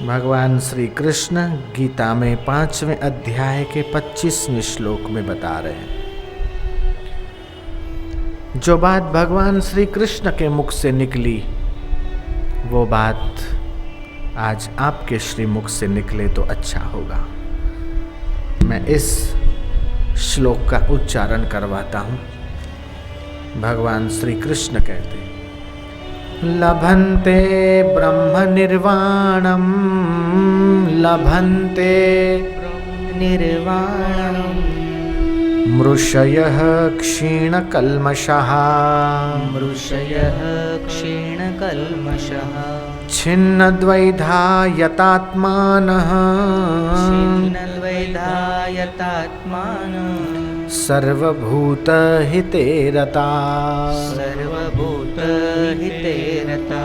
भगवान श्री कृष्ण गीता में 5वें अध्याय के 25वें श्लोक में बता रहे हैं। जो बात भगवान श्री कृष्ण के मुख से निकली वो बात आज आपके श्रीमुख से निकले तो अच्छा होगा। मैं इस श्लोक का उच्चारण करवाता हूँ। भगवान श्री कृष्ण कहते हैं, लभन्ते ब्रह्म निर्वाणम, लभन्ते निर्वाणम् मृषयः क्षीणकल्मषः, मृषयः क्षीणकल्मषः छिन्नद्वैधा यतात्मानः, छिन्नद्वैधायतात्मानः सर्वभूतहिते रता, सर्वभूतहिते रता।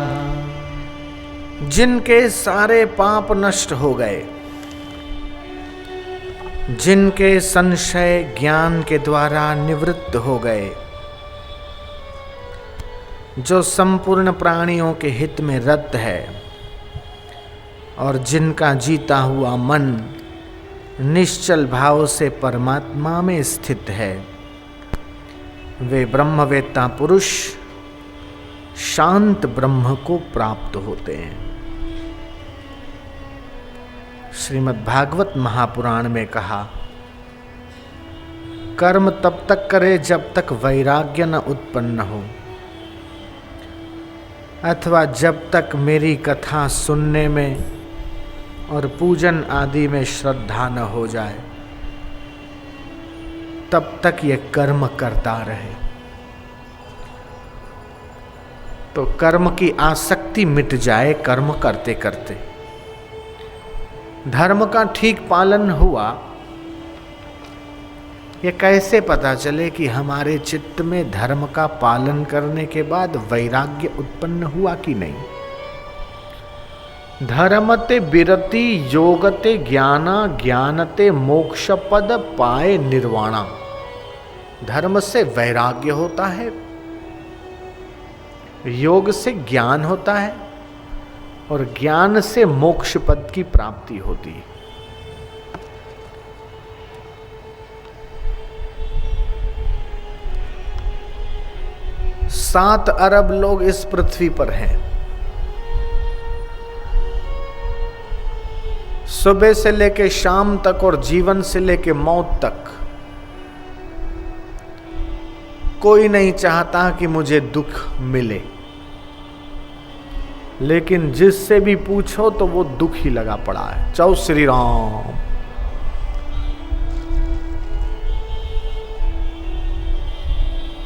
जिनके सारे पाप नष्ट हो गए, जिनके संशय ज्ञान के द्वारा निवृत्त हो गए, जो संपूर्ण प्राणियों के हित में रत है और जिनका जीता हुआ मन निश्चल भाव से परमात्मा में स्थित है, वे ब्रह्मवेत्ता पुरुष शांत ब्रह्म को प्राप्त होते हैं। श्रीमद् भागवत महापुराण में कहा, कर्म तब तक करे जब तक वैराग्य न उत्पन्न हो, अथवा जब तक मेरी कथा सुनने में और पूजन आदि में श्रद्धा न हो जाए, तब तक ये कर्म करता रहे। तो कर्म की आसक्ति मिट जाए कर्म करते करते। धर्म का ठीक पालन हुआ, ये कैसे पता चले कि हमारे चित्त में धर्म का पालन करने के बाद वैराग्य उत्पन्न हुआ कि नहीं। धर्मते बिरति योगते ज्ञाना, ज्ञानते मोक्ष पद पाए निर्वाणा। धर्म से वैराग्य होता है, योग से ज्ञान होता है और ज्ञान से मोक्ष पद की प्राप्ति होती है। 7 अरब लोग इस पृथ्वी पर हैं। सुबह से लेके शाम तक और जीवन से लेके मौत तक कोई नहीं चाहता कि मुझे दुख मिले, लेकिन जिससे भी पूछो तो वो दुख ही लगा पड़ा है। जय श्री राम।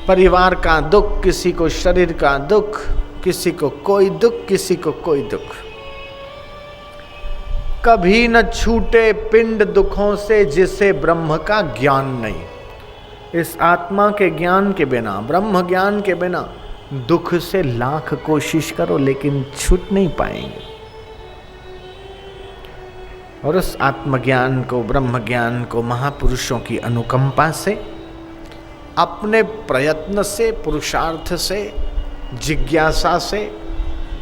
परिवार का दुख, किसी को शरीर का दुख, किसी को कोई दुख, किसी को कोई दुख। कभी न छूटे पिंड दुखों से जिसे ब्रह्म का ज्ञान नहीं। इस आत्मा के ज्ञान के बिना, ब्रह्म ज्ञान के बिना दुख से लाख कोशिश करो लेकिन छूट नहीं पाएंगे। और उस आत्मज्ञान को, ब्रह्म ज्ञान को महापुरुषों की अनुकंपा से, अपने प्रयत्न से, पुरुषार्थ से, जिज्ञासा से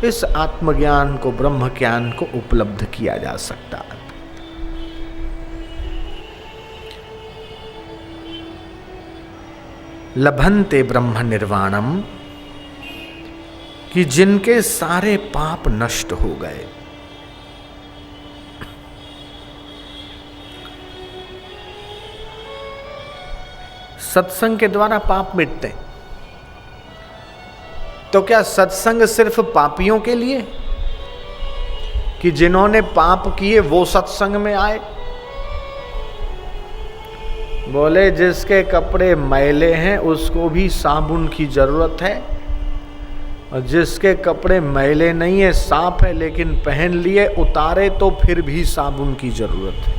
इस आत्मज्ञान को, ब्रह्म ज्ञान को उपलब्ध किया जा सकता है। लभन्ते ब्रह्म निर्वाणम, कि जिनके सारे पाप नष्ट हो गए। सत्संग के द्वारा पाप मिटते हैं। तो क्या सत्संग सिर्फ पापियों के लिए, कि जिन्होंने पाप किए वो सत्संग में आए? बोले जिसके कपड़े मैले हैं उसको भी साबुन की जरूरत है, और जिसके कपड़े मैले नहीं है, साफ है, लेकिन पहन लिए उतारे तो फिर भी साबुन की जरूरत है।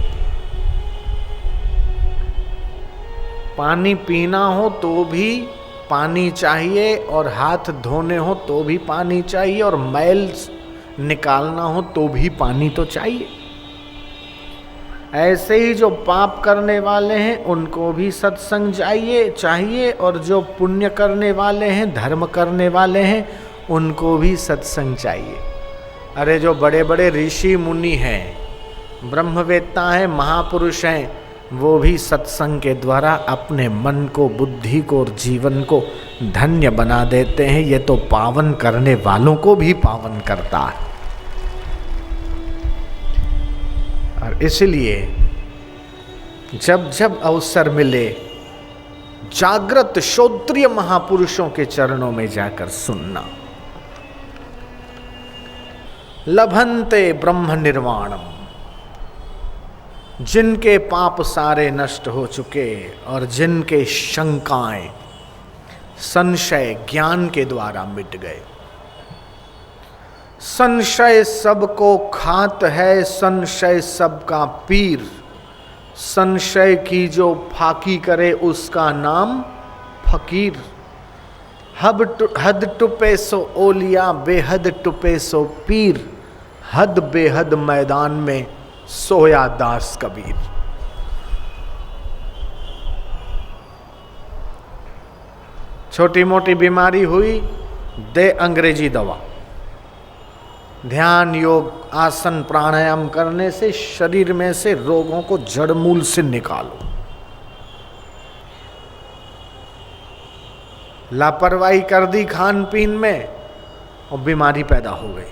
पानी पीना हो तो भी पानी चाहिए, और हाथ धोने हो तो भी पानी चाहिए, और मैल निकालना हो तो भी पानी तो चाहिए। ऐसे ही जो पाप करने वाले हैं उनको भी सत्संग चाहिए, और जो पुण्य करने वाले हैं, धर्म करने वाले हैं, उनको भी सत्संग चाहिए। अरे जो बड़े बड़े ऋषि मुनि हैं, ब्रह्मवेत्ता हैं, महापुरुष हैं, वो भी सत्संग के द्वारा अपने मन को, बुद्धि को और जीवन को धन्य बना देते हैं। ये तो पावन करने वालों को भी पावन करता है। और इसलिए जब जब अवसर मिले जागृत श्रोत्रिय महापुरुषों के चरणों में जाकर सुनना। लभन्ते ब्रह्म निर्वाणम, जिनके पाप सारे नष्ट हो चुके और जिनके शंकाएं, संशय ज्ञान के द्वारा मिट गए। संशय सबको खात है, संशय सबका पीर। संशय की जो फाकी करे उसका नाम फकीर। हद टुपे सो ओलिया, बेहद टुपे सो पीर। हद बेहद मैदान में सोया दास कबीर। छोटी मोटी बीमारी हुई, दे अंग्रेजी दवा। ध्यान, योग, आसन, प्राणायाम करने से शरीर में से रोगों को जड़मूल से निकालो। लापरवाही कर दी खान पीन में और बीमारी पैदा हो गई।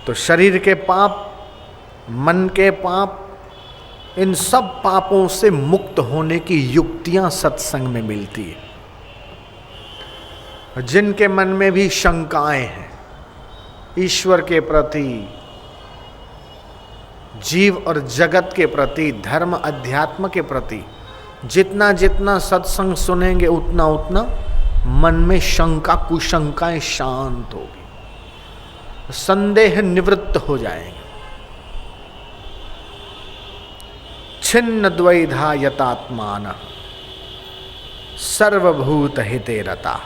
तो शरीर के पाप, मन के पाप, इन सब पापों से मुक्त होने की युक्तियां सत्संग में मिलती है। जिनके मन में भी शंकाएं हैं ईश्वर के प्रति, जीव और जगत के प्रति, धर्म अध्यात्म के प्रति, जितना जितना सत्संग सुनेंगे उतना उतना मन में शंका कुशंकाएं शांत होगी, संदेह निवृत्त हो जाएंगे। छिन्न द्वैधा यतात्मान सर्वभूत हिते रता।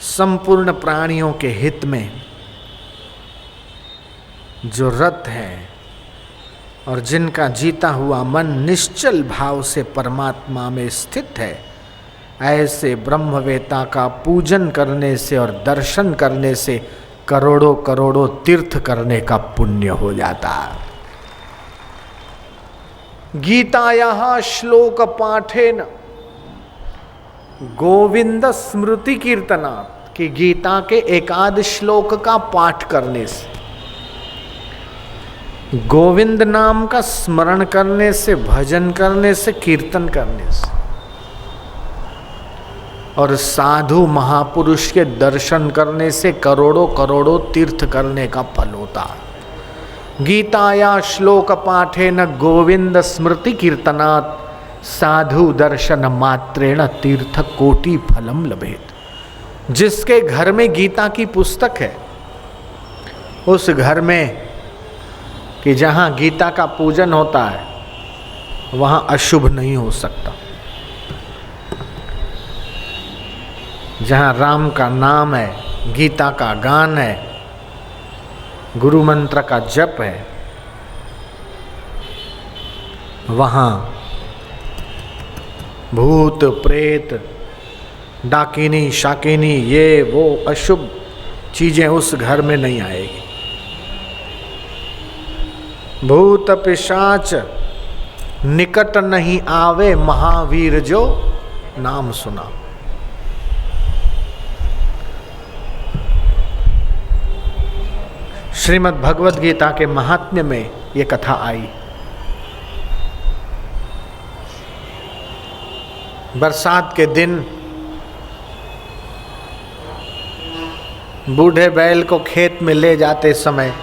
संपूर्ण प्राणियों के हित में जो रत है और जिनका जीता हुआ मन निश्चल भाव से परमात्मा में स्थित है, ऐसे ब्रह्मवेता का पूजन करने से और दर्शन करने से करोड़ों करोड़ों तीर्थ करने का पुण्य हो जाता है। गीतायाः श्लोक पाठेन गोविंद स्मृति कीर्तनात्, कि गीता के एकाद श्लोक का पाठ करने से, गोविंद नाम का स्मरण करने से, भजन करने से, कीर्तन करने से और साधु महापुरुष के दर्शन करने से करोड़ों करोड़ों तीर्थ करने का फल होता है। गीताया श्लोक पाठेन गोविंद स्मृति कीर्तनात् साधु दर्शन मात्रेण तीर्थ कोटि फलम लभेत। जिसके घर में गीता की पुस्तक है, उस घर में कि जहाँ गीता का पूजन होता है वहाँ अशुभ नहीं हो सकता। जहाँ राम का नाम है, गीता का गान है, गुरु मंत्र का जप है, वहाँ भूत प्रेत, डाकिनी शाकिनी, ये वो अशुभ चीजें उस घर में नहीं आएगी। भूत पिशाच निकट नहीं आवे, महावीर जो नाम सुना। श्रीमद् भगवद गीता के महात्म्य में ये कथा आई। बरसात के दिन बूढ़े बैल को खेत में ले जाते समय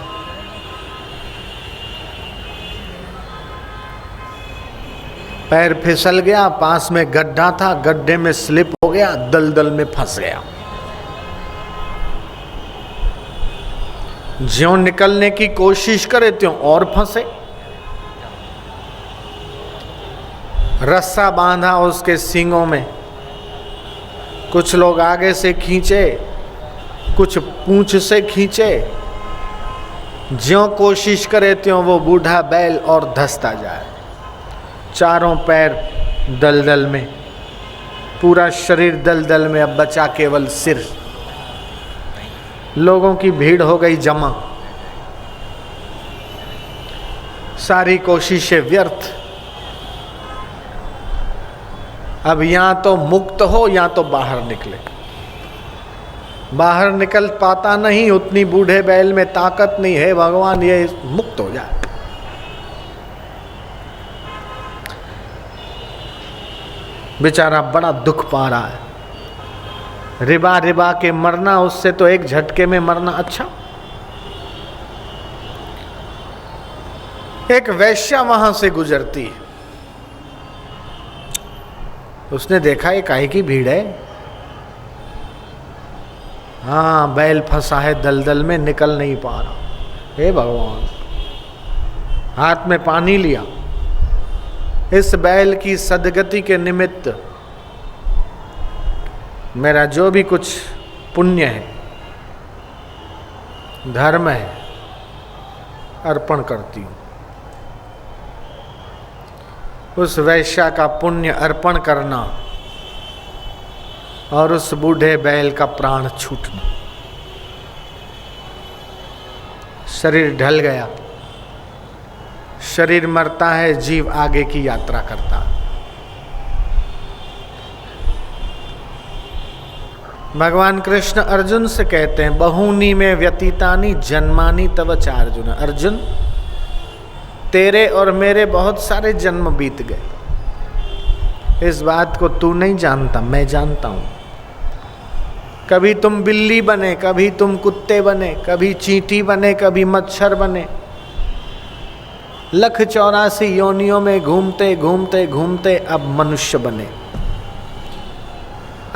पैर फिसल गया, पास में गड्ढा था, गड्ढे में स्लिप हो गया, दलदल में फंस गया। ज्यों निकलने की कोशिश करे त्यों और फंसे। रस्सा बांधा उसके सींगों में, कुछ लोग आगे से खींचे, कुछ पूंछ से खींचे। ज्यों कोशिश करे त्यों वो बूढ़ा बैल और धंसता जाए। चारों पैर दलदल में, पूरा शरीर दलदल में, अब बचा केवल सिर। लोगों की भीड़ हो गई जमा, सारी कोशिशें व्यर्थ। अब या तो मुक्त हो या तो बाहर निकले। बाहर निकल पाता नहीं, उतनी बूढ़े बैल में ताकत नहीं है, भगवान ये मुक्त हो जाए। बेचारा बड़ा दुख पा रहा है। रिबा रिबा के मरना, उससे तो एक झटके में मरना अच्छा। एक वैश्या वहां से गुजरती है, उसने देखा ये काहे की भीड़ है। हाँ, बैल फंसा है दलदल में, निकल नहीं पा रहा। हे भगवान, हाथ में पानी लिया, इस बैल की सदगति के निमित्त मेरा जो भी कुछ पुण्य है, धर्म है, अर्पण करती हूँ। उस वैश्या का पुण्य अर्पण करना और उस बूढ़े बैल का प्राण छूटना। शरीर ढल गया, शरीर मरता है, जीव आगे की यात्रा करता है। भगवान कृष्ण अर्जुन से कहते हैं, बहूनी में व्यतीतानि जन्मानि तव च अर्जुन। अर्जुन, तेरे और मेरे बहुत सारे जन्म बीत गए। इस बात को तू नहीं जानता, मैं जानता हूं। कभी तुम बिल्ली बने, कभी तुम कुत्ते बने, कभी चींटी बने, कभी मच्छर बने। 1,84 योनियों में घूमते घूमते घूमते अब मनुष्य बने।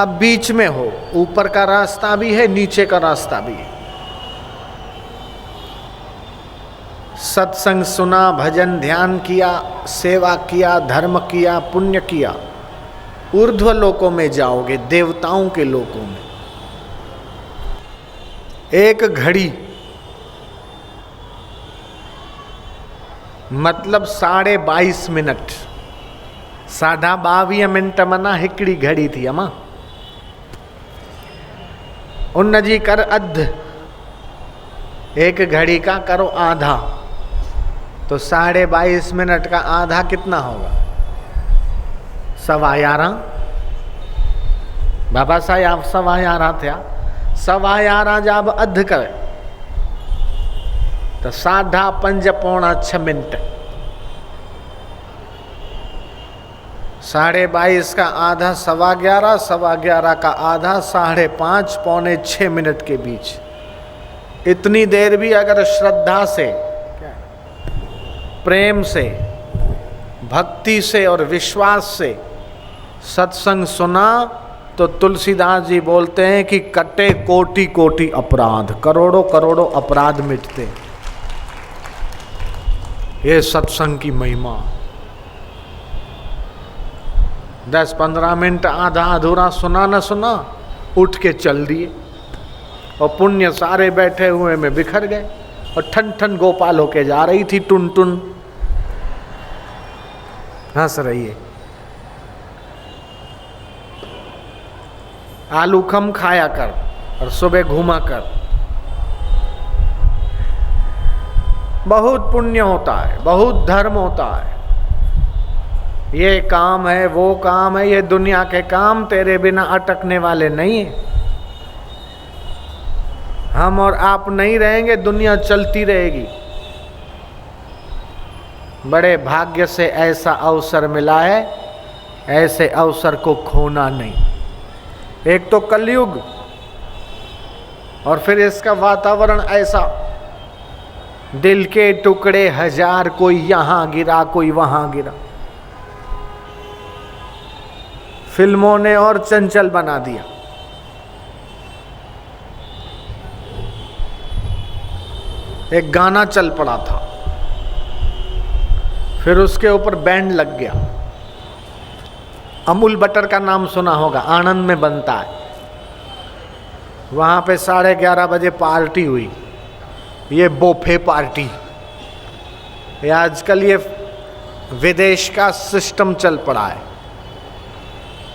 अब बीच में हो, ऊपर का रास्ता भी है, नीचे का रास्ता भी है। सत्संग सुना, भजन ध्यान किया, सेवा किया, धर्म किया, पुण्य किया, ऊर्ध्व लोकों में जाओगे, देवताओं के लोकों में। एक घड़ी मतलब 22.5 मिनट, 22 मिनट मना हिकड़ी घड़ी थी अमा। उन जी कर अध, एक घड़ी का करो आधा, तो 22.5 मिनट का आधा कितना होगा? 11.25। बाबा साहब 11.25 थे। 11.25 जब अध करे तो 5.5 पौना 6 मिनट। 22.5 का आधा 11.25, 11.25 का आधा 5.5 पौने 6 मिनट के बीच। इतनी देर भी अगर श्रद्धा से, प्रेम से, भक्ति से और विश्वास से सत्संग सुना तो तुलसीदास जी बोलते हैं कि कटे कोटि कोटि अपराध, करोड़ों करोड़ों अपराध मिटते। ये सत्संग की महिमा। 10-15 मिनट आधा अधूरा सुना न सुना, उठ के चल दिए और पुण्य सारे बैठे हुए में बिखर गए। और ठन ठन गोपाल होके जा रही थी, टुन टुन हंस रही है। आलू खम खाया कर और सुबह घूमा कर, बहुत पुण्य होता है, बहुत धर्म होता है। ये काम है, वो काम है, ये दुनिया के काम तेरे बिना अटकने वाले नहीं है। हम और आप नहीं रहेंगे, दुनिया चलती रहेगी। बड़े भाग्य से ऐसा अवसर मिला है, ऐसे अवसर को खोना नहीं। एक तो कलयुग और फिर इसका वातावरण ऐसा, दिल के टुकड़े हजार, कोई यहां गिरा कोई वहां गिरा। फिल्मों ने और चंचल बना दिया। एक गाना चल पड़ा था, फिर उसके ऊपर बैंड लग गया। अमूल बटर का नाम सुना होगा, आनंद में बनता है। वहाँ पे 11:30 बजे पार्टी हुई, ये बोफे पार्टी। ये आजकल ये विदेश का सिस्टम चल पड़ा है।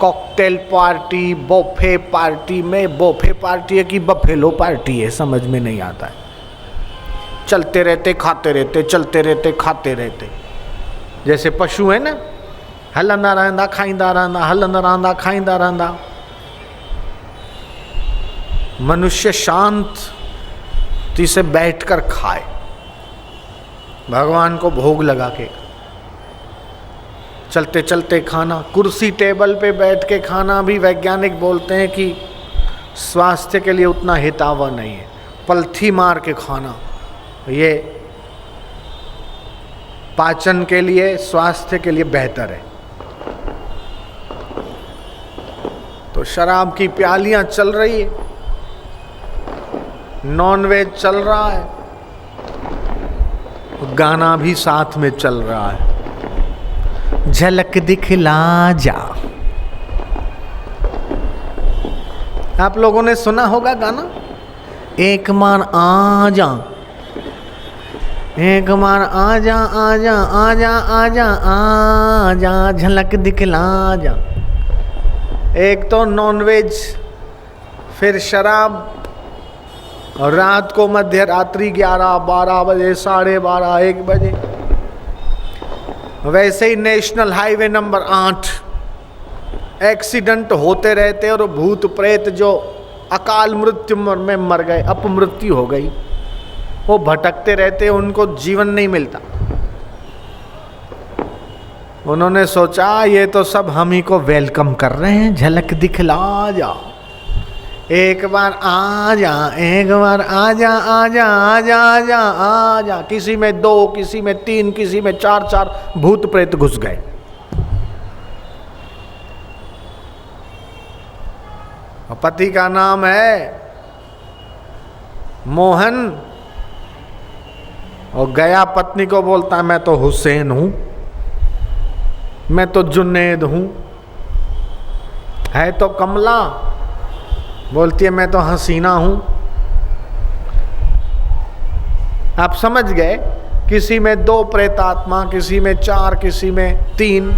कॉकटेल पार्टी, बफे पार्टी में बफे पार्टी है कि बफेलो पार्टी है, समझ में नहीं आता है। चलते रहते खाते रहते, चलते रहते खाते रहते। जैसे पशु है ना, हलंदा रहंदा खाईंदा रहंदा, हलंदा रहंदा खाईंदा रहंदा। मनुष्य शांति से बैठकर खाए, भगवान को भोग लगा के, चलते चलते खाना। कुर्सी टेबल पे बैठ के खाना भी वैज्ञानिक बोलते हैं कि स्वास्थ्य के लिए उतना हितावह नहीं है। पलथी मार के खाना ये पाचन के लिए, स्वास्थ्य के लिए बेहतर है। तो शराब की प्यालियां चल रही है, नॉनवेज चल रहा है, गाना भी साथ में चल रहा है। झलक दिखला जा, आप लोगों ने सुना होगा गाना, एक बार आ जा, एक बार आजा आजा आजा आजा आजा, झलक दिखला जा। एक तो नॉनवेज, फिर शराब, और रात को मध्य रात्रि 11-12 बजे, 12:30, 1 बजे। वैसे ही नेशनल हाईवे नंबर 8 एक्सीडेंट होते रहते, और भूत प्रेत जो अकाल मृत्यु में मर गए, अपमृत्यु हो गई, वो भटकते रहते, उनको जीवन नहीं मिलता। उन्होंने सोचा ये तो सब हम ही को वेलकम कर रहे हैं, झलक दिखला जा, एक बार आ जा, एक बार आजा आजा आजा आजा आजा। किसी में 2, किसी में 3, किसी में 4 भूत प्रेत घुस गए। पति का नाम है मोहन, और गया पत्नी को बोलता है मैं तो हुसैन हूं, मैं तो जुनैद हूं। है तो कमला, बोलती है मैं तो हसीना हूं। आप समझ गए, किसी में 2 प्रेतात्मा, किसी में 4, किसी में 3,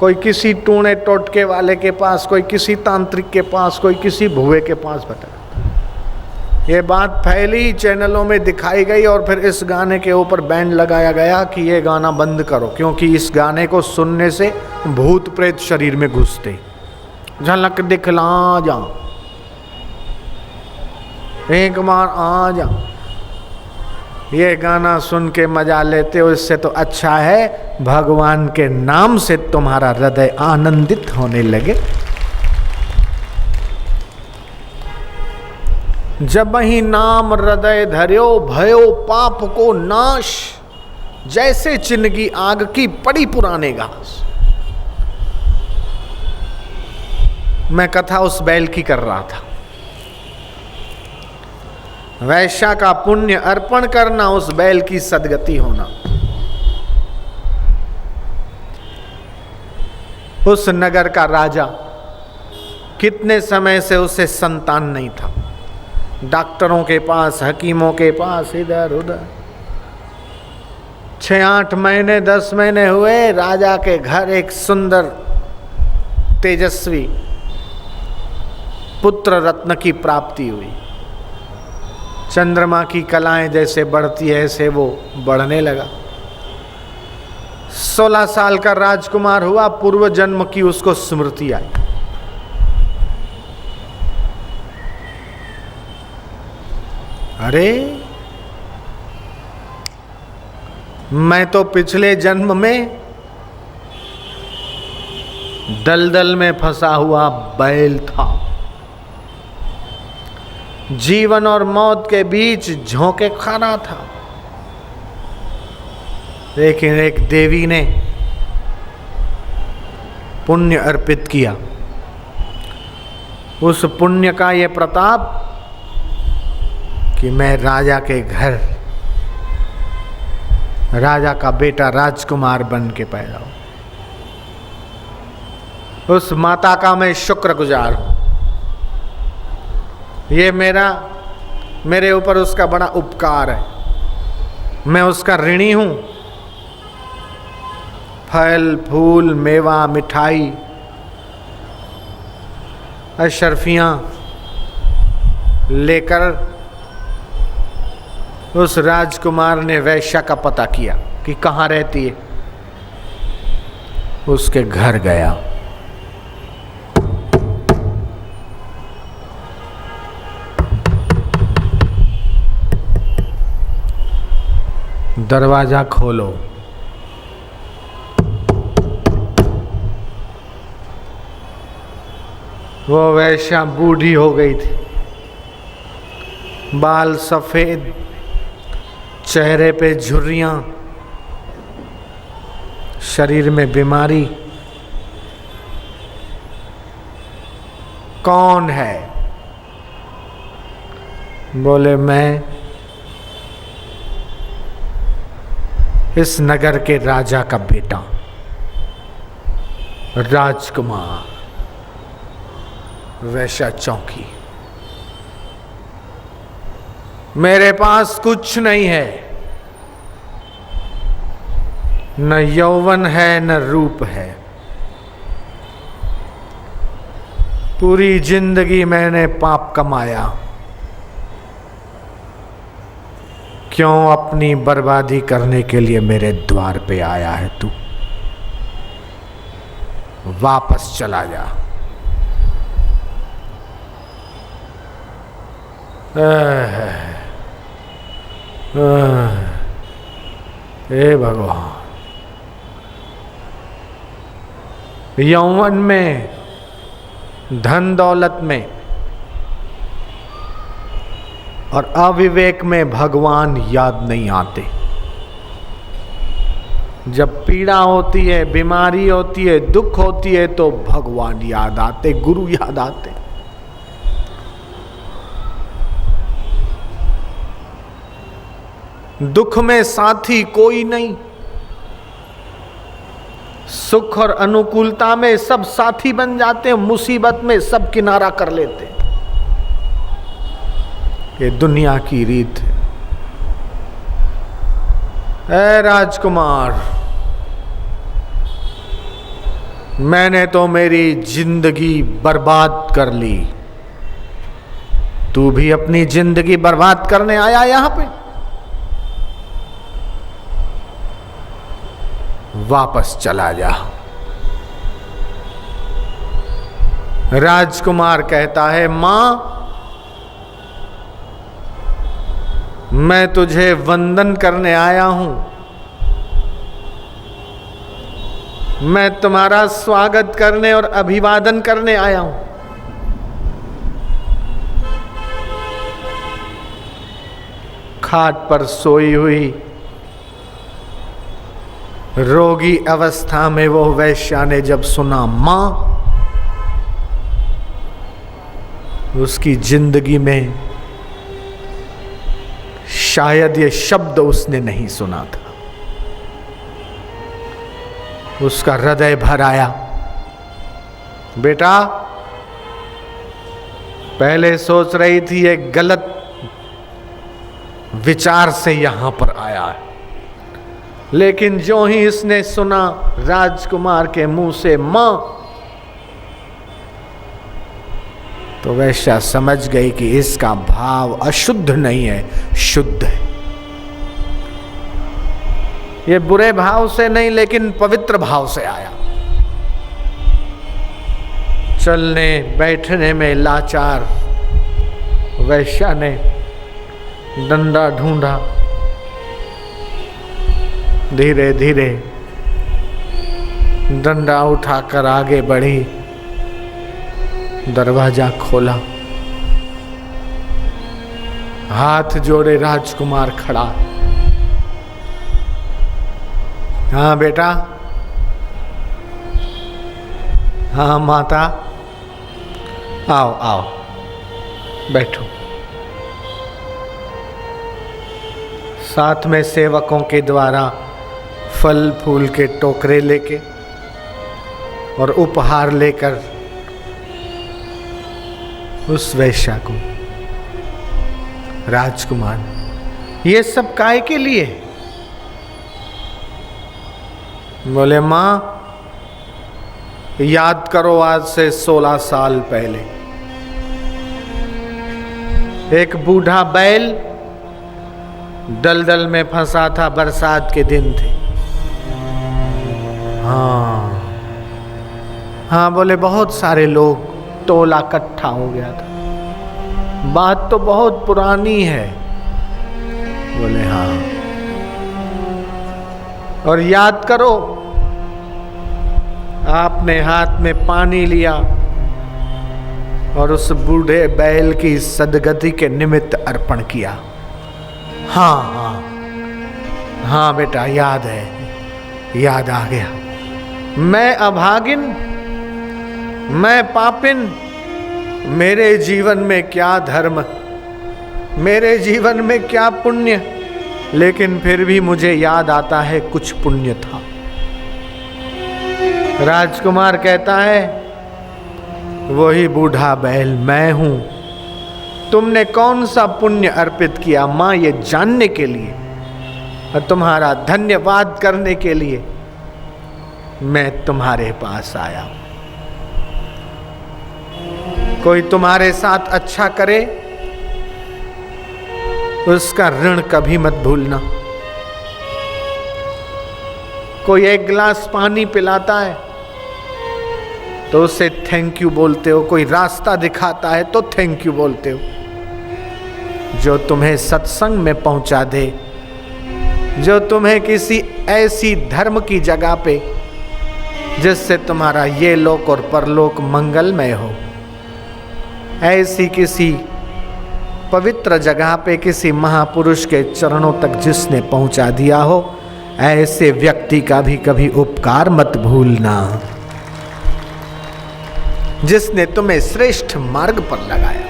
कोई किसी टूणे टोटके वाले के पास, कोई किसी तांत्रिक के पास, कोई किसी भुए के पास भटक। ये बात फैली, चैनलों में दिखाई गई, और फिर इस गाने के ऊपर बैन लगाया गया कि ये गाना बंद करो, क्योंकि इस गाने को सुनने से भूत प्रेत शरीर में घुसते। झलक दिखला जा, एक बार आ जा, ये गाना सुन के मजा लेते हो। इससे तो अच्छा है भगवान के नाम से तुम्हारा हृदय आनंदित होने लगे। जब ही नाम हृदय धर्यो, भयो पाप को नाश, जैसे चिन्हगी आग की पड़ी पुराने घास। मैं कथा उस बैल की कर रहा था। वैश्या का पुण्य अर्पण करना, उस बैल की सदगति होना। उस नगर का राजा, कितने समय से उसे संतान नहीं था। डॉक्टरों के पास, हकीमों के पास, इधर उधर। 6-8 महीने 10 महीने हुए, राजा के घर एक सुंदर तेजस्वी पुत्र रत्न की प्राप्ति हुई। चंद्रमा की कलाएं जैसे बढ़ती है, ऐसे वो बढ़ने लगा। 16 साल का राजकुमार हुआ, पूर्व जन्म की उसको स्मृति आई। अरे मैं तो पिछले जन्म में दलदल में फंसा हुआ बैल था, जीवन और मौत के बीच झोंके खाना था। लेकिन एक देवी ने पुण्य अर्पित किया। उस पुण्य का ये प्रताप कि मैं राजा के घर, राजा का बेटा राजकुमार बन के पैदा हूं। उस माता का मैं शुक्रगुजार हूं। ये मेरे ऊपर उसका बड़ा उपकार है, मैं उसका ऋणी हूं। फल फूल मेवा मिठाई अशर्फियाँ लेकर उस राजकुमार ने वैश्या का पता किया कि कहाँ रहती है। उसके घर गया। दरवाजा खोलो। वो वैश्या बूढ़ी हो गई थी, बाल सफेद, चेहरे पे झुर्रियां, शरीर में बीमारी। कौन है? बोले मैं इस नगर के राजा का बेटा राजकुमार। वैश्या चौंकी। मेरे पास कुछ नहीं है, न यौवन है न रूप है। पूरी जिंदगी मैंने पाप कमाया, क्यों अपनी बर्बादी करने के लिए मेरे द्वार पे आया है तू? वापस चला जा। हे भगवान, यौवन में, धन दौलत में और अविवेक में भगवान याद नहीं आते। जब पीड़ा होती है, बीमारी होती है, दुख होती है तो भगवान याद आते, गुरु याद आते। दुख में साथी कोई नहीं, सुख और अनुकूलता में सब साथी बन जाते हैं, मुसीबत में सब किनारा कर लेते हैं। ये दुनिया की रीत है। ऐ राजकुमार, मैंने तो मेरी जिंदगी बर्बाद कर ली, तू भी अपनी जिंदगी बर्बाद करने आया यहां पे? वापस चला जा। राजकुमार कहता है, मां, मैं तुझे वंदन करने आया हूं, मैं तुम्हारा स्वागत करने और अभिवादन करने आया हूं। खाट पर सोई हुई रोगी अवस्था में वो वैश्या ने जब सुना मां, उसकी जिंदगी में शायद ये शब्द उसने नहीं सुना था। उसका हृदय भर आया। बेटा, पहले सोच रही थी ये गलत विचार से यहां पर आया है, लेकिन जो ही इसने सुना राजकुमार के मुंह से मां, तो वैश्या समझ गई कि इसका भाव अशुद्ध नहीं है, शुद्ध है। ये बुरे भाव से नहीं, लेकिन पवित्र भाव से आया। चलने बैठने में लाचार वैश्या ने डंडा ढूंढा, धीरे धीरे डंडा उठाकर आगे बढ़ी, दरवाजा खोला, हाथ जोड़े राजकुमार खड़ा। हाँ बेटा, हाँ माता, आओ आओ बैठो। साथ में सेवकों के द्वारा फल फूल के टोकरे लेके और उपहार लेकर उस वैश्या को, राजकुमार, ये सब काय के लिए? बोले माँ याद करो आज से 16 साल पहले एक बूढ़ा बैल दलदल में फंसा था, बरसात के दिन थे। हाँ बोले बहुत सारे लोग, टोला इकट्ठा हो गया था। बात तो बहुत पुरानी है। बोले हाँ। और याद करो आपने हाथ में पानी लिया और उस बूढ़े बैल की सदगति के निमित्त अर्पण किया। हाँ हाँ हाँ बेटा याद है, याद आ गया। मैं अभागिन, मैं पापिन, मेरे जीवन में क्या धर्म, मेरे जीवन में क्या पुण्य, लेकिन फिर भी मुझे याद आता है कुछ पुण्य था। राजकुमार कहता है वही बूढ़ा बैल मैं हूं। तुमने कौन सा पुण्य अर्पित किया मां, ये जानने के लिए और तुम्हारा धन्यवाद करने के लिए मैं तुम्हारे पास आया। कोई तुम्हारे साथ अच्छा करे उसका ऋण कभी मत भूलना। कोई एक गिलास पानी पिलाता है तो उसे थैंक यू बोलते हो, कोई रास्ता दिखाता है तो थैंक यू बोलते हो। जो तुम्हें सत्संग में पहुंचा दे, जो तुम्हें किसी ऐसी धर्म की जगह पे जिससे तुम्हारा ये लोक और परलोक मंगलमय हो, ऐसी किसी पवित्र जगह पे किसी महापुरुष के चरणों तक जिसने पहुंचा दिया हो, ऐसे व्यक्ति का भी कभी उपकार मत भूलना। जिसने तुम्हें श्रेष्ठ मार्ग पर लगाया,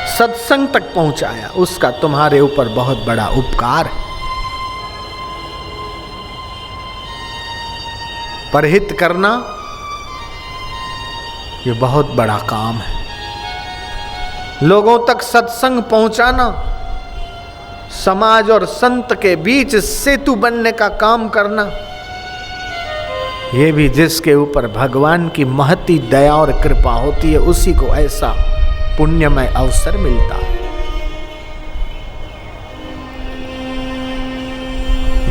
सत्संग तक पहुंचाया, उसका तुम्हारे ऊपर बहुत बड़ा उपकार है। परहित करना ये बहुत बड़ा काम है। लोगों तक सत्संग पहुंचाना, समाज और संत के बीच सेतु बनने का काम करना, ये भी जिसके ऊपर भगवान की महती दया और कृपा होती है उसी को ऐसा पुण्यमय अवसर मिलता है।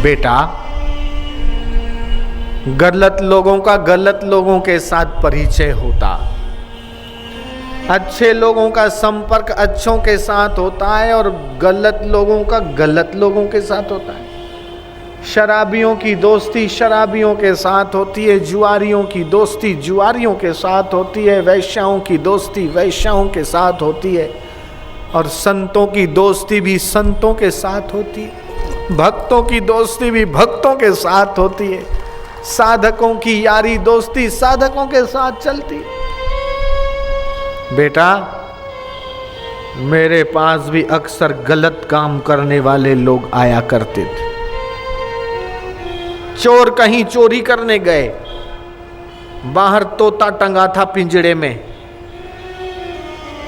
बेटा, गलत लोगों का गलत लोगों के साथ परिचय होता, अच्छे लोगों का संपर्क अच्छों के साथ होता है और गलत लोगों का गलत लोगों के साथ होता है। शराबियों की दोस्ती शराबियों के साथ होती है, जुआरियों की दोस्ती जुआरियों के साथ होती है, वैश्याओं की दोस्ती वैश्याओं के साथ होती है, और संतों की दोस्ती भी संतों के साथ होती है, भक्तों की दोस्ती भी भक्तों के साथ होती है, साधकों की यारी दोस्ती साधकों के साथ चलती है। बेटा, मेरे पास भी अक्सर गलत काम करने वाले लोग आया करते थे। चोर कहीं चोरी करने गए, बाहर तोता टंगा था पिंजड़े में,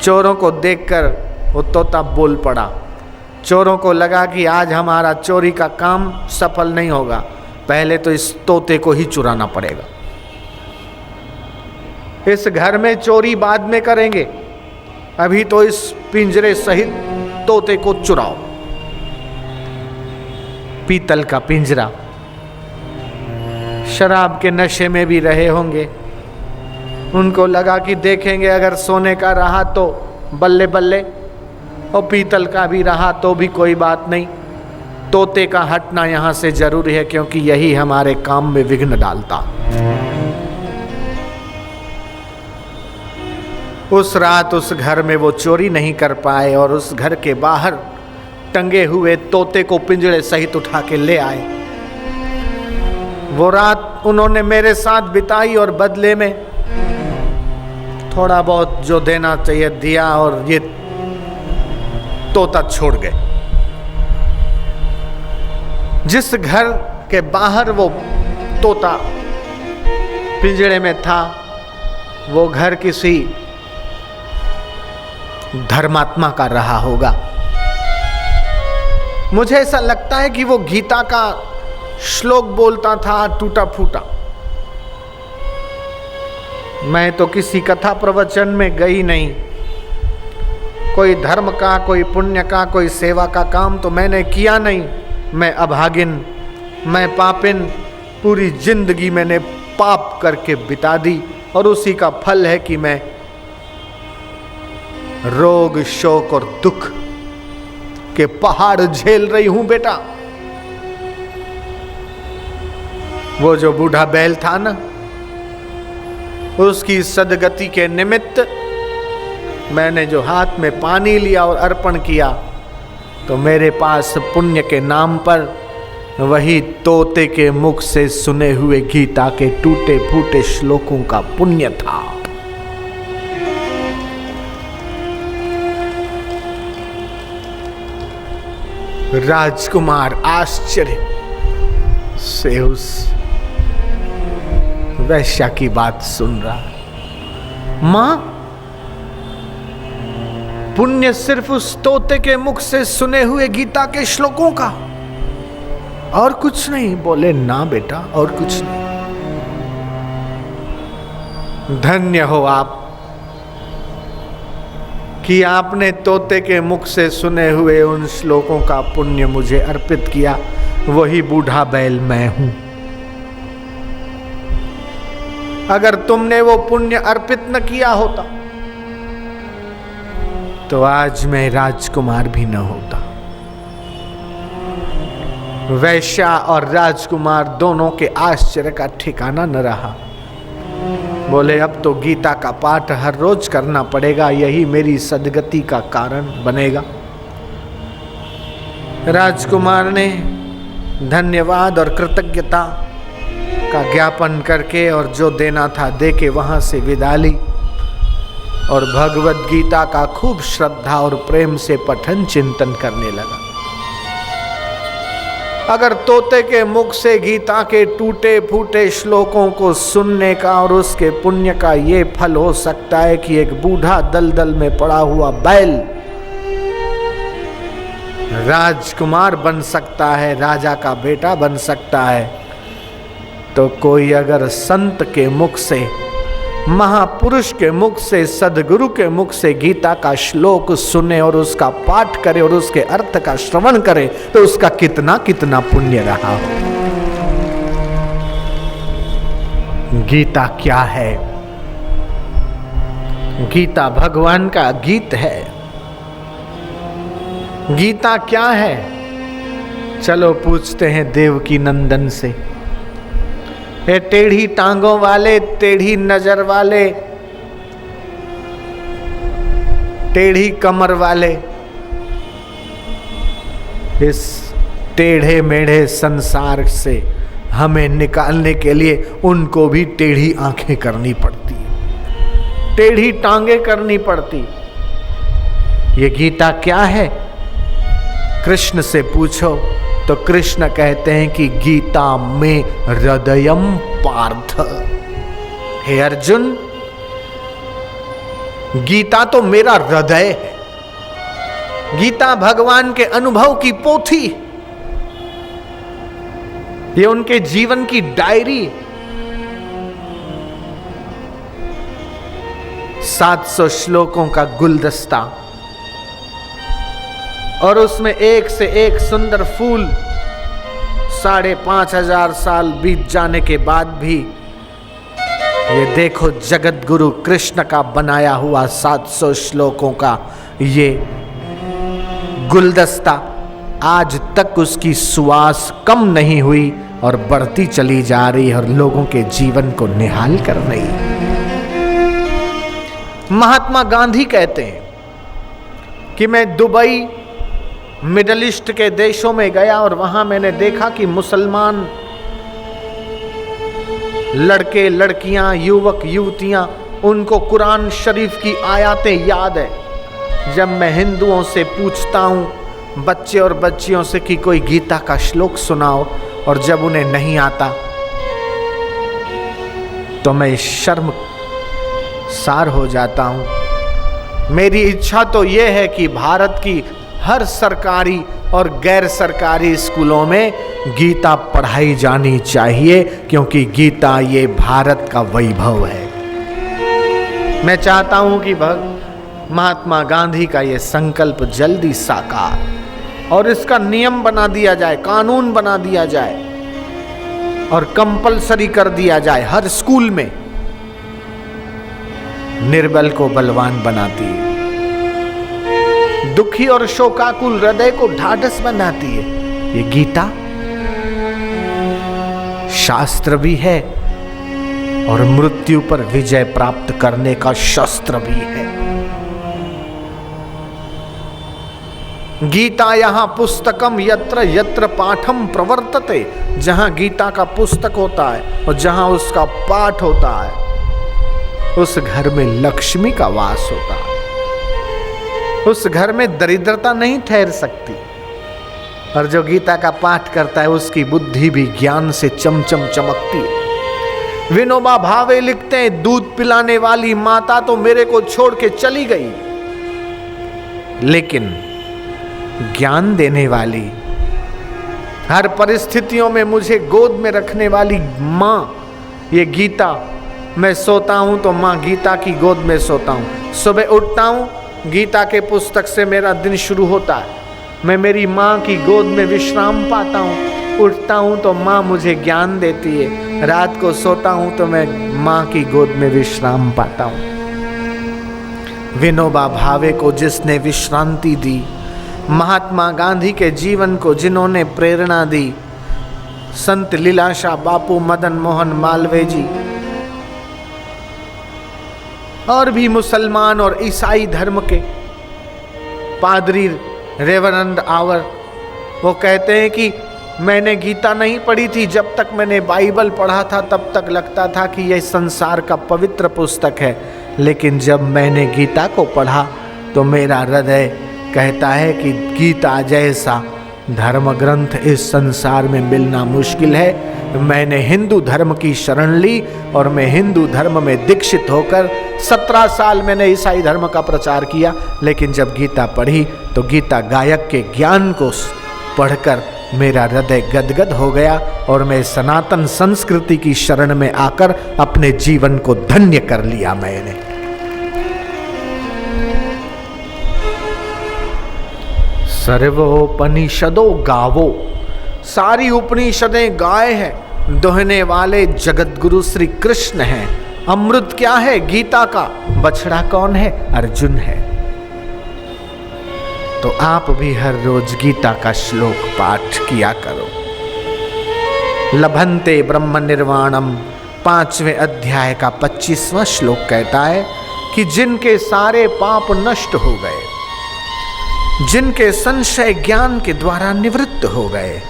चोरों को देखकर वो तोता बोल पड़ा। चोरों को लगा कि आज हमारा चोरी का काम सफल नहीं होगा, पहले तो इस तोते को ही चुराना पड़ेगा। इस घर में चोरी बाद में करेंगे, अभी तो इस पिंजरे सहित तोते को चुराओ। पीतल का पिंजरा, शराब के नशे में भी रहे होंगे, उनको लगा कि देखेंगे अगर सोने का रहा तो बल्ले बल्ले, और पीतल का भी रहा तो भी कोई बात नहीं, तोते का हटना यहाँ से जरूरी है क्योंकि यही हमारे काम में विघ्न डालता। उस रात उस घर में वो चोरी नहीं कर पाए और उस घर के बाहर टंगे हुए तोते को पिंजरे सहित उठा के ले आए। वो रात उन्होंने मेरे साथ बिताई और बदले में थोड़ा बहुत जो देना चाहिए दिया और ये तोता छोड़ गए। जिस घर के बाहर वो तोता पिंजरे में था, वो घर किसी धर्मात्मा का रहा होगा। मुझे ऐसा लगता है कि वो गीता का श्लोक बोलता था टूटा फूटा। मैं तो किसी कथा प्रवचन में गई नहीं, कोई धर्म का, कोई पुण्य का, कोई सेवा का काम तो मैंने किया नहीं। मैं अभागिन, मैं पापिन, पूरी जिंदगी मैंने पाप करके बिता दी और उसी का फल है कि मैं रोग, शोक और दुख के पहाड़ झेल रही हूं बेटा। वो जो बूढ़ा बैल था ना, उसकी सदगति के निमित्त मैंने जो हाथ में पानी लिया और अर्पण किया, तो मेरे पास पुण्य के नाम पर वही तोते के मुख से सुने हुए गीता के टूटे फूटे श्लोकों का पुण्य था। राजकुमार आश्चर्य से उस वैश्या की बात सुन रहा। मां, पुण्य सिर्फ उस तोते के मुख से सुने हुए गीता के श्लोकों का, और कुछ नहीं? बोले ना बेटा, और कुछ नहीं। धन्य हो आप कि आपने तोते के मुख से सुने हुए उन श्लोकों का पुण्य मुझे अर्पित किया। वही बूढ़ा बैल मैं हूं। अगर तुमने वो पुण्य अर्पित न किया होता तो आज मैं राजकुमार भी न होता। वैश्या और राजकुमार दोनों के आश्चर्य का ठिकाना न रहा। बोले अब तो गीता का पाठ हर रोज करना पड़ेगा, यही मेरी सदगति का कारण बनेगा। राजकुमार ने धन्यवाद और कृतज्ञता का ज्ञापन करके और जो देना था दे के वहां से विदा ली और भगवत गीता का खूब श्रद्धा और प्रेम से पठन चिंतन करने लगा। अगर तोते के मुख से गीता के टूटे फूटे श्लोकों को सुनने का और उसके पुण्य का ये फल हो सकता है कि एक बूढ़ा दलदल में पड़ा हुआ बैल राजकुमार बन सकता है, राजा का बेटा बन सकता है, तो कोई अगर संत के मुख से, महापुरुष के मुख से, सदगुरु के मुख से गीता का श्लोक सुने और उसका पाठ करे और उसके अर्थ का श्रवण करे तो उसका कितना कितना पुण्य रहा हो। गीता क्या है? गीता भगवान का गीत है। गीता क्या है? चलो पूछते हैं देवकी नंदन से। ये टेढ़ी टांगों वाले, टेढ़ी नजर वाले, टेढ़ी कमर वाले, इस टेढ़े मेढ़े संसार से हमें निकालने के लिए उनको भी टेढ़ी आंखें करनी पड़ती, टेढ़ी टांगे करनी पड़ती। ये गीता क्या है? कृष्ण से पूछो तो कृष्ण कहते हैं कि गीता में हृदयम पार्थ। हे अर्जुन, गीता तो मेरा हृदय है। गीता भगवान के अनुभव की पोथी, ये उनके जीवन की डायरी। 700 श्लोकों का गुलदस्ता और उसमें एक से एक सुंदर फूल। 5,500 साल बीत जाने के बाद भी ये देखो जगत गुरु कृष्ण का बनाया हुआ 700 श्लोकों का ये गुलदस्ता आज तक उसकी सुवास कम नहीं हुई और बढ़ती चली जा रही है और लोगों के जीवन को निहाल कर रही। महात्मा गांधी कहते हैं कि मैं दुबई, मिडल ईस्ट के देशों में गया और वहां मैंने देखा कि मुसलमान लड़के लड़कियां, युवक युवतियां, उनको कुरान शरीफ की आयतें याद है। जब मैं हिंदुओं से पूछता हूं, बच्चे और बच्चियों से कि कोई गीता का श्लोक सुनाओ, और जब उन्हें नहीं आता तो मैं शर्मसार हो जाता हूं। मेरी इच्छा तो यह है कि भारत की हर सरकारी और गैर सरकारी स्कूलों में गीता पढ़ाई जानी चाहिए, क्योंकि गीता ये भारत का वैभव है। मैं चाहता हूं कि महात्मा गांधी का ये संकल्प जल्दी साकार और इसका नियम बना दिया जाए, कानून बना दिया जाए और कंपलसरी कर दिया जाए। हर स्कूल में निर्बल को बलवान बनाती है, दुखी और शोकाकुल हृदय को ढाढ़स बनाती है। ये गीता शास्त्र भी है और मृत्यु पर विजय प्राप्त करने का शस्त्र भी है। गीता यहां पुस्तकम यत्र यत्र पाठम प्रवर्तते, जहां गीता का पुस्तक होता है और जहां उसका पाठ होता है, उस घर में लक्ष्मी का वास होता है। उस घर में दरिद्रता नहीं ठहर सकती। और जो गीता का पाठ करता है उसकी बुद्धि भी ज्ञान से चमचम चमकती है। विनोबा भावे लिखते हैं, दूध पिलाने वाली माता तो मेरे को छोड़ के चली गई, लेकिन ज्ञान देने वाली, हर परिस्थितियों में मुझे गोद में रखने वाली माँ, ये गीता, मैं सोता हूं तो माँ गीता की गोद में सोता हूं। सुबह उठता हूं, गीता के पुस्तक से मेरा दिन शुरू होता है। मैं मेरी माँ की गोद में विश्राम पाता हूँ। उठता हूँ तो माँ मुझे ज्ञान देती है। रात को सोता हूँ तो मैं माँ की गोद में विश्राम पाता हूँ। विनोबा भावे को जिसने विश्रांति दी, महात्मा गांधी के जीवन को जिन्होंने प्रेरणा दी, संत लीलाशाह बापू, मदन मोहन मालवीय जी, और भी मुसलमान और ईसाई धर्म के पादरी रेवरेंड आवर, वो कहते हैं कि मैंने गीता नहीं पढ़ी थी। जब तक मैंने बाइबल पढ़ा था तब तक लगता था कि यह संसार का पवित्र पुस्तक है, लेकिन जब मैंने गीता को पढ़ा तो मेरा हृदय कहता है कि गीता जैसा धर्म ग्रंथ इस संसार में मिलना मुश्किल है। मैंने हिंदू धर्म की शरण ली और मैं हिंदू धर्म में दीक्षित होकर 17 साल मैंने ईसाई धर्म का प्रचार किया, लेकिन जब गीता पढ़ी तो गीता गायक के ज्ञान को पढ़कर मेरा हृदय गदगद हो गया और मैं सनातन संस्कृति की शरण में आकर अपने जीवन को धन्य कर लिया। मैंने सर्वोपनिषदो गावो, सारी उपनिषदें गाय है, दोहने वाले जगत गुरु श्री कृष्ण हैं। अमृत क्या है? गीता का। बछड़ा कौन है? अर्जुन है। तो आप भी हर रोज गीता का श्लोक पाठ किया करो। लभन्ते ब्रह्म निर्वाणम 5वें अध्याय का 25वां श्लोक कहता है कि जिनके सारे पाप नष्ट हो गए, जिनके संशय ज्ञान के द्वारा निवृत्त हो गए,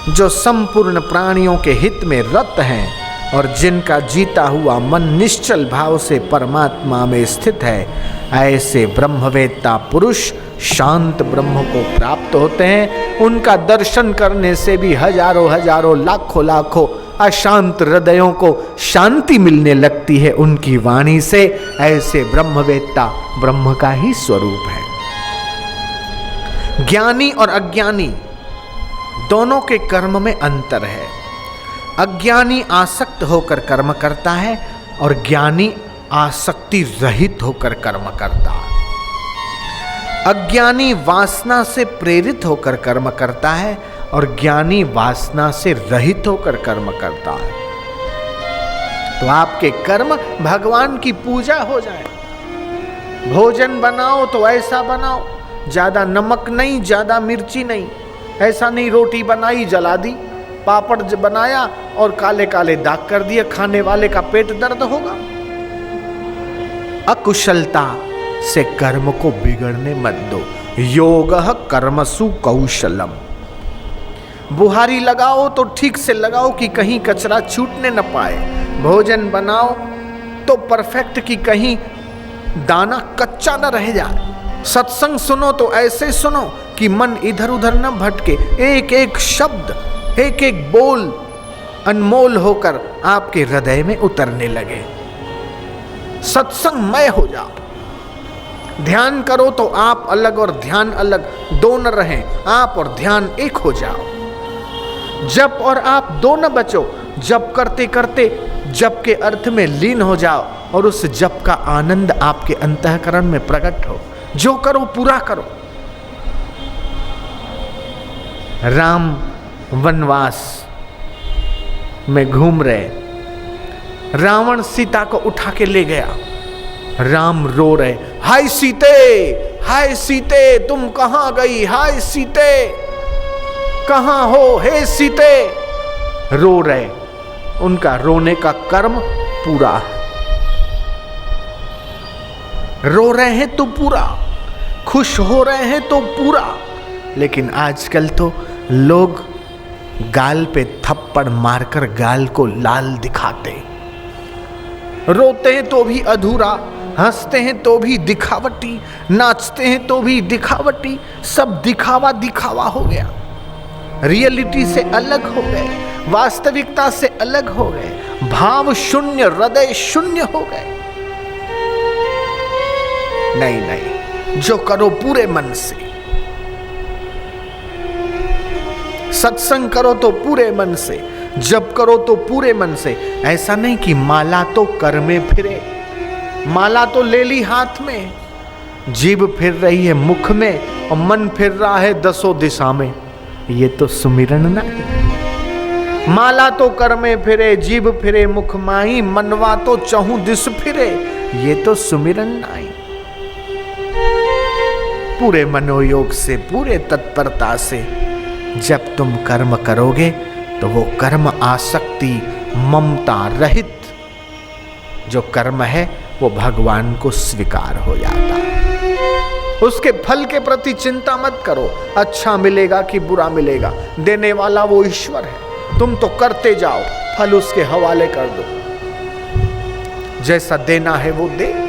जो संपूर्ण प्राणियों के हित में रत हैं और जिनका जीता हुआ मन निश्चल भाव से परमात्मा में स्थित है, ऐसे ब्रह्मवेत्ता पुरुष शांत ब्रह्म को प्राप्त होते हैं। उनका दर्शन करने से भी हजारों हजारों लाखों लाखों अशांत हृदयों को शांति मिलने लगती है उनकी वाणी से। ऐसे ब्रह्मवेत्ता ब्रह्म का ही स्वरूप है। ज्ञानी और अज्ञानी दोनों के कर्म में अंतर है। अज्ञानी आसक्त होकर कर्म करता है और ज्ञानी आसक्ति रहित होकर कर्म करता है। अज्ञानी वासना से प्रेरित होकर कर्म करता है और ज्ञानी वासना से रहित होकर कर्म करता है। तो आपके कर्म भगवान की पूजा हो जाए। भोजन बनाओ तो ऐसा बनाओ, ज्यादा नमक नहीं, ज्यादा मिर्ची नहीं। ऐसा नहीं रोटी बनाई जला दी, पापड़ बनाया और काले काले दाग कर दिए, खाने वाले का पेट दर्द होगा। अकुशलता से कर्म को बिगड़ने मत दो। योगः कर्मसु कौशलम। बुहारी लगाओ तो ठीक से लगाओ कि कहीं कचरा छूटने न पाए। भोजन बनाओ तो परफेक्ट कि कहीं दाना कच्चा न रह जाए। सत्संग सुनो तो ऐसे सुनो कि मन इधर उधर न भटके। एक एक शब्द, एक एक बोल अनमोल होकर आपके हृदय में उतरने लगे। सत्संगमय हो जाओ। ध्यान करो तो आप अलग और ध्यान अलग, दो न रहें, आप और ध्यान एक हो जाओ। जप और आप दो न बचो, जप करते करते जप के अर्थ में लीन हो जाओ और उस जप का आनंद आपके अंतःकरण में प्रकट हो। जो करो पूरा करो। राम वनवास में घूम रहे, रावण सीता को उठा के ले गया। राम रो रहे, हाय सीते, हाय सीते, तुम कहां गई, हाय सीते, कहां हो, हे सीते। रो रहे, उनका रोने का कर्म पूरा है। रो रहे हैं तो पूरा, खुश हो रहे हैं तो पूरा। लेकिन आजकल तो लोग गाल पे थप्पड़ मारकर गाल को लाल दिखाते, रोते हैं तो भी अधूरा, हंसते हैं तो भी दिखावटी, नाचते हैं तो भी दिखावटी, सब दिखावा दिखावा हो गया। रियलिटी से अलग हो गए, वास्तविकता से अलग हो गए, भाव शून्य, हृदय शून्य हो गए। नहीं नहीं, जो करो पूरे मन से, सत्संग करो तो पूरे मन से, जप करो तो पूरे मन से। ऐसा नहीं कि माला तो कर में फिरे, माला तो ले ली हाथ में, जीभ फिर रही है मुख में और मन फिर रहा है दसों दिशा में। ये तो सुमिरन नहीं। माला तो कर में फिरे, जीभ फिरे मुख माही, मनवा तो चहु दिस फिरे, ये तो सुमिरन नहीं। पूरे मनोयोग से, पूरे तत्परता से जब तुम कर्म करोगे तो वो कर्म आसक्ति ममता रहित जो कर्म है वो भगवान को स्वीकार हो जाता है। उसके फल के प्रति चिंता मत करो, अच्छा मिलेगा कि बुरा मिलेगा, देने वाला वो ईश्वर है। तुम तो करते जाओ, फल उसके हवाले कर दो, जैसा देना है वो दे।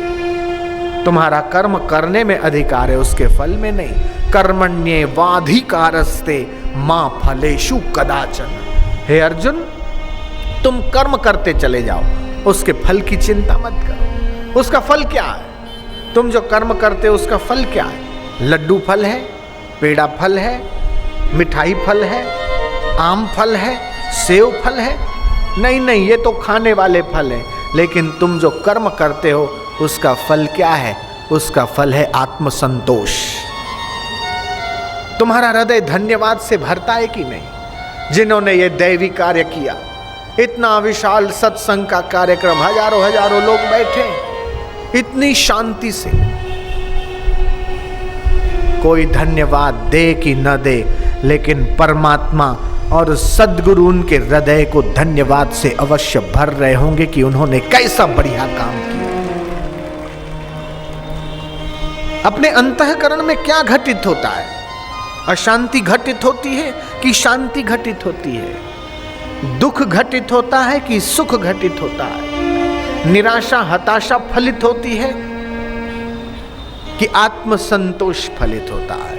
तुम्हारा कर्म करने में अधिकार है, उसके फल में नहीं। कर्मण्येवाधिकारस्ते मां फलेषु कदाचन। हे अर्जुन, तुम कर्म करते चले जाओ, उसके फल की चिंता मत करो। उसका फल क्या है? तुम जो कर्म करते हो उसका फल क्या है? लड्डू फल है, पेड़ा फल है, मिठाई फल है, आम फल है, सेव फल है? नहीं नहीं, ये तो खाने वाले फल हैं। लेकिन तुम जो कर्म करते हो उसका फल क्या है? उसका फल है आत्मसंतोष। तुम्हारा हृदय धन्यवाद से भरता है कि नहीं? जिन्होंने ये दैवी कार्य किया, इतना विशाल सत्संग का कार्यक्रम, हजारों हजारों लोग बैठे इतनी शांति से, कोई धन्यवाद दे कि न दे, लेकिन परमात्मा और सद्गुरु उनके हृदय को धन्यवाद से अवश्य भर रहे होंगे कि उन्होंने कैसा बढ़िया काम किया। अपने अंतःकरण में क्या घटित होता है? अशांति घटित होती है कि शांति घटित होती है? दुख घटित होता है कि सुख घटित होता है? निराशा हताशा फलित होती है कि आत्मसंतोष फलित होता है?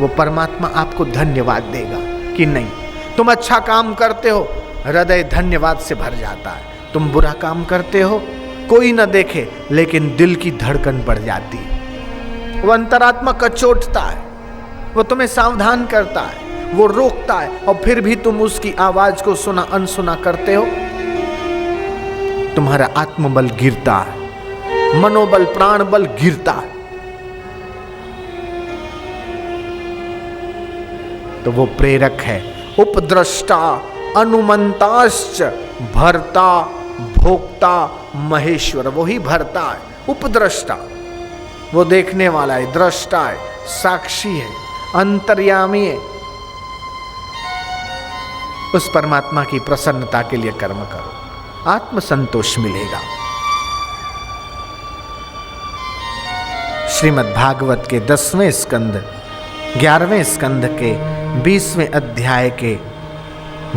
वो परमात्मा आपको धन्यवाद देगा कि नहीं? तुम अच्छा काम करते हो, हृदय धन्यवाद से भर जाता है। तुम बुरा काम करते हो, कोई न देखे लेकिन दिल की धड़कन बढ़ जाती है। वो अंतरात्मा कचोटता है, वो तुम्हें सावधान करता है, वो रोकता है, और फिर भी तुम उसकी आवाज को सुना अनसुना करते हो। तुम्हारा आत्मबल गिरता है, मनोबल प्राण बल गिरता है। तो वो प्रेरक है, उपद्रष्टा अनुमंताश्च भर्ता भोक्ता महेश्वर। वही भरता है, उपद्रष्टा वो देखने वाला है, दृष्टा है, साक्षी है, अंतर्यामी है। उस परमात्मा की प्रसन्नता के लिए कर्म करो, आत्मसंतोष मिलेगा। श्रीमद् भागवत के 10वें स्कंद 11वें स्कंद के 20वें अध्याय के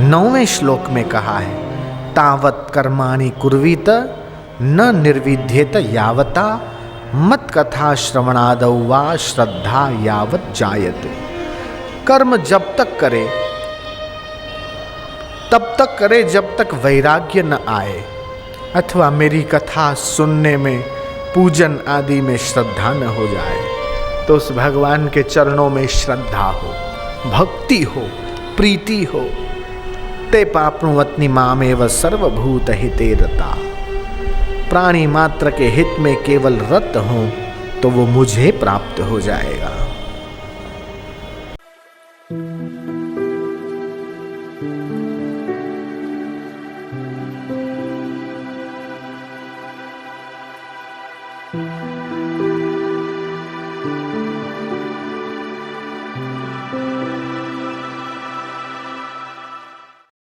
9वें श्लोक में कहा है, तावत् कर्माणि कुर्वीत न निर्विध्येत यावता मत कथा श्रवणादौ वा श्रद्धा यावत जायते। कर्म जब तक करे तब तक करे जब तक वैराग्य न आए, अथवा मेरी कथा सुनने में पूजन आदि में श्रद्धा न हो जाए, तो उस भगवान के चरणों में श्रद्धा हो, भक्ति हो, प्रीति हो। ते पापनुवत्नि मामेव सर्वभूत हिते रता। प्राणी मात्र के हित में केवल रत हो तो वो मुझे प्राप्त हो जाएगा।